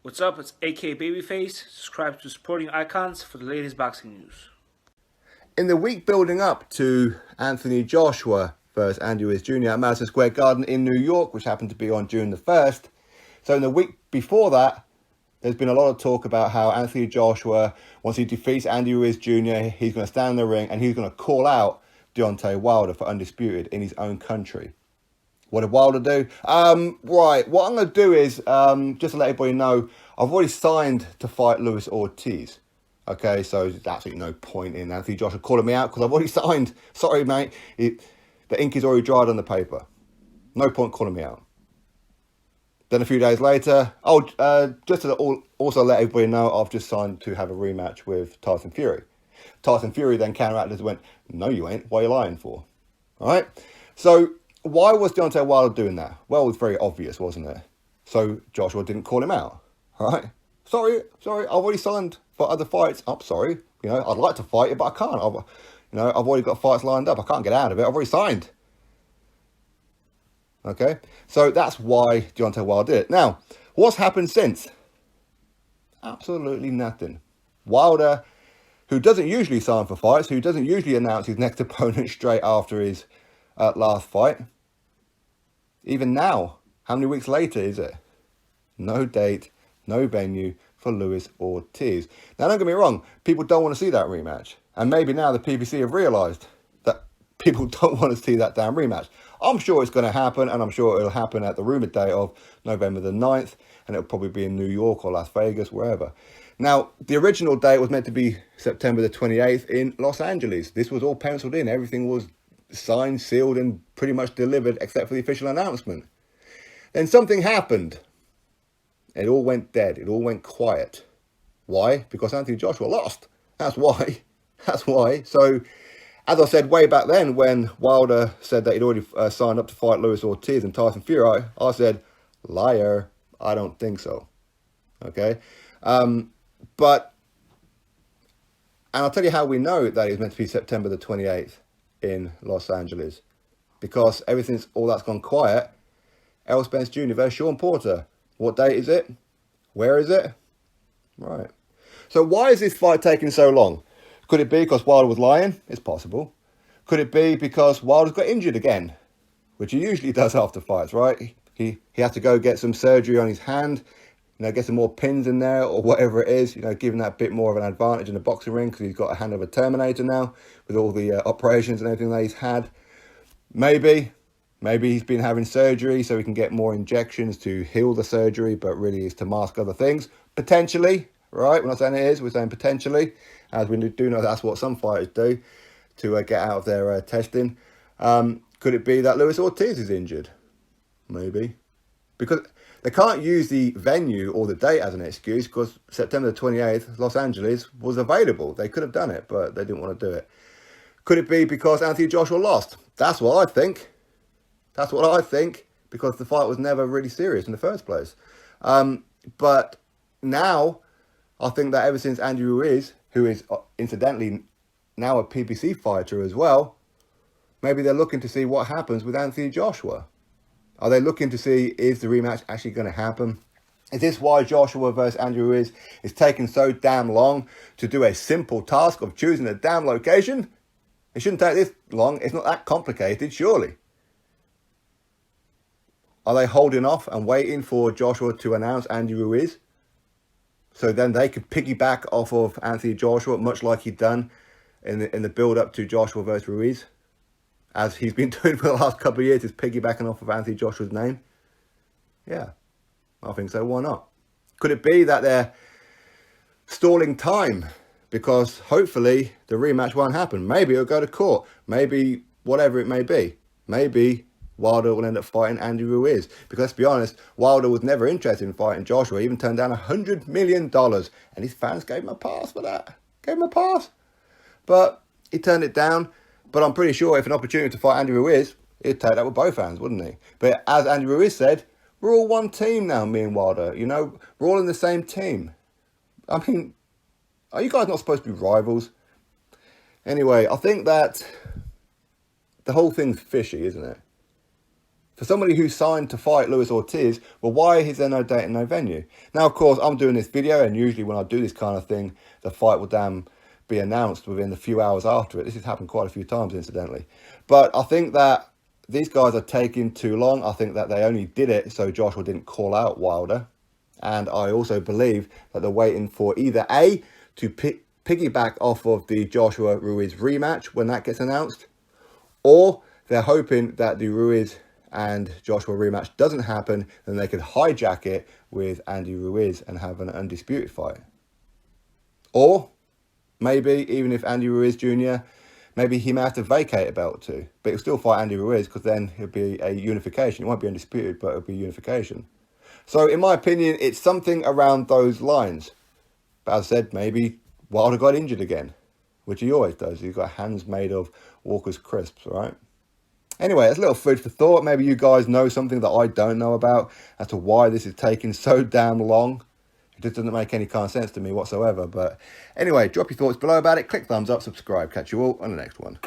What's up? It's AK Babyface. Subscribe to Supporting Icons for the latest boxing news. In the week building up to Anthony Joshua versus Andy Ruiz Jr. at Madison Square Garden in New York, which happened to be on June the 1st. So in the week before that, there's been a lot of talk about how Anthony Joshua, once he defeats Andy Ruiz Jr., he's going to stand in the ring and he's going to call out Deontay Wilder for undisputed in his own country. What did Wilder do? Right, what I'm going to do is, just to let everybody know, I've already signed to fight Luis Ortiz. Okay, so there's absolutely no point in Anthony Joshua calling me out because I've already signed. Sorry, mate. The ink is already dried on the paper. No point calling me out. Then a few days later, just to also let everybody know, I've just signed to have a rematch with Tyson Fury. Tyson Fury then counteracted and went, no, you ain't. What are you lying for? All right? So why was Deontay Wilder doing that? Well, it was very obvious, wasn't it? So Joshua didn't call him out. All right? Sorry, I've already signed for other fights. I'm sorry. I'd like to fight it, but I can't. I've already got fights lined up. I can't get out of it. I've already signed. Okay? So that's why Deontay Wilder did it. Now, what's happened since? Absolutely nothing. Wilder, who doesn't usually sign for fights, who doesn't usually announce his next opponent straight after his last fight, even now, how many weeks later is it? No date, no venue for Luis Ortiz. Now, don't get me wrong, people don't want to see that rematch. And maybe now the PBC have realised that people don't want to see that damn rematch. I'm sure it's going to happen, and I'm sure it'll happen at the rumoured date of November the 9th, and it'll probably be in New York or Las Vegas, wherever. Now, the original date was meant to be September the 28th in Los Angeles. This was all penciled in. Everything was signed, sealed, and pretty much delivered except for the official announcement. Then something happened. It all went dead. It all went quiet. Why? Because Anthony Joshua lost. That's why. That's why. So, as I said way back then, when Wilder said that he'd already signed up to fight Luis Ortiz and Tyson Fury, I said, liar, I don't think so. Okay? And I'll tell you how we know that it was meant to be September the 28th in Los Angeles. Because all that's gone quiet, Errol Spence Jr. versus Sean Porter. What date is it? Where is it? Right. So why is this fight taking so long? Could it be because Wilder was lying? It's possible. Could it be because Wilder's got injured again? Which he usually does after fights, right? He has to go get some surgery on his hand, get some more pins in there or whatever it is, giving that bit more of an advantage in the boxing ring because he's got a hand of a Terminator now with all the operations and everything that he's had. Maybe he's been having surgery so he can get more injections to heal the surgery, but really is to mask other things. Potentially, right? We're not saying it is, we're saying potentially, as we do know that's what some fighters do to get out of their testing. Could it be that Luis Ortiz is injured? Maybe. Because they can't use the venue or the date as an excuse because September the 28th, Los Angeles, was available. They could have done it, but they didn't want to do it. Could it be because Anthony Joshua lost? That's what I think. That's what I think, because the fight was never really serious in the first place. But now, I think that ever since Andy Ruiz, who is incidentally now a PBC fighter as well, maybe they're looking to see what happens with Anthony Joshua. Are they looking to see, is the rematch actually going to happen? Is this why Joshua versus Andy Ruiz is taking so damn long to do a simple task of choosing a damn location? It shouldn't take this long. It's not that complicated, surely. Are they holding off and waiting for Joshua to announce Andy Ruiz? So then they could piggyback off of Anthony Joshua, much like he'd done in the build-up to Joshua versus Ruiz. As he's been doing for the last couple of years, is piggybacking off of Anthony Joshua's name. Yeah, I think so. Why not? Could it be that they're stalling time? Because hopefully the rematch won't happen. Maybe it'll go to court. Maybe whatever it may be. Maybe Wilder will end up fighting Andy Ruiz. Because let's be honest, Wilder was never interested in fighting Joshua. He even turned down $100 million. And his fans gave him a pass for that. Gave him a pass. But he turned it down. But I'm pretty sure if an opportunity to fight Andy Ruiz, he'd take that with both hands, wouldn't he? But as Andy Ruiz said, we're all one team now, me and Wilder. We're all in the same team. I mean, are you guys not supposed to be rivals? Anyway, I think that the whole thing's fishy, isn't it? For somebody who signed to fight Luis Ortiz, well, why is there no date and no venue? Now, of course, I'm doing this video, and usually when I do this kind of thing, the fight will be announced within a few hours after it. This has happened quite a few times, incidentally. But I think that these guys are taking too long. I think that they only did it so Joshua didn't call out Wilder. And I also believe that they're waiting for either A, to piggyback off of the Joshua Ruiz rematch when that gets announced, or they're hoping that the Ruiz and Joshua rematch doesn't happen, then they could hijack it with Andy Ruiz and have an undisputed fight. Or maybe even if Andy Ruiz Jr., maybe he may have to vacate a belt or two, but he'll still fight Andy Ruiz because then it'll be a unification. It won't be undisputed, but it'll be unification. So in my opinion, it's something around those lines. But as I said, maybe Wilder got injured again, which he always does. He's got hands made of Walker's crisps, right? Anyway, it's a little food for thought. Maybe you guys know something that I don't know about as to why this is taking so damn long. It just doesn't make any kind of sense to me whatsoever. But anyway, drop your thoughts below about it. Click thumbs up, subscribe. Catch you all on the next one.